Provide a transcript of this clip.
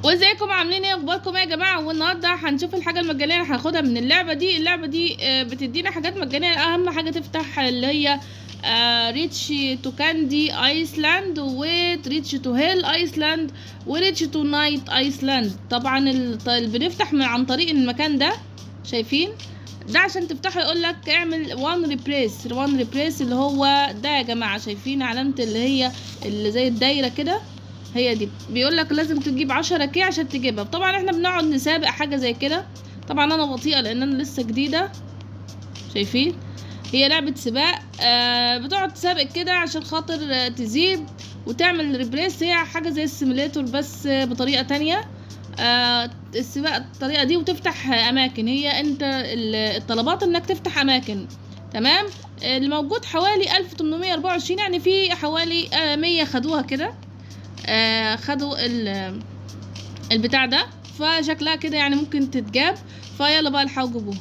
وازيكم عاملين ايه؟ اخباركم ايه يا جماعه؟ والنهارده هنشوف الحاجه المجانيه اللي هناخدها من اللعبه دي بتدينا حاجات مجانيه. اهم حاجه تفتح اللي هي ريتش تو كاندي ايسلاند، وريتش تو هيل ايسلاند، وريتش تو نايت ايسلاند. طبعا بنفتح عن طريق المكان ده، شايفين ده؟ عشان تفتحه يقول لك اعمل وان ريبريس اللي هو ده يا جماعه. شايفين علامه اللي هي اللي زي الدايره كده؟ هي دي. بيقول لك لازم تجيب 10 كي عشان تجيبها. طبعا احنا بنقعد نسابق حاجه زي كده. طبعا انا بطيئه لان انا لسه جديده. شايفين؟ هي لعبه سباق، بتقعد تسابق كده عشان خاطر تزيد وتعمل ريبريس. هي حاجه زي السيميليتور بس بطريقه تانية. السباق الطريقه دي وتفتح اماكن. هي انت الطلبات انك تفتح اماكن، تمام؟ الموجود حوالي 1824، يعني في حوالي 100 خدوها كده. خدوا البتاع ده، فشكلها كده يعني ممكن تتجاب. فيلا بقى الحقوا جيبوه.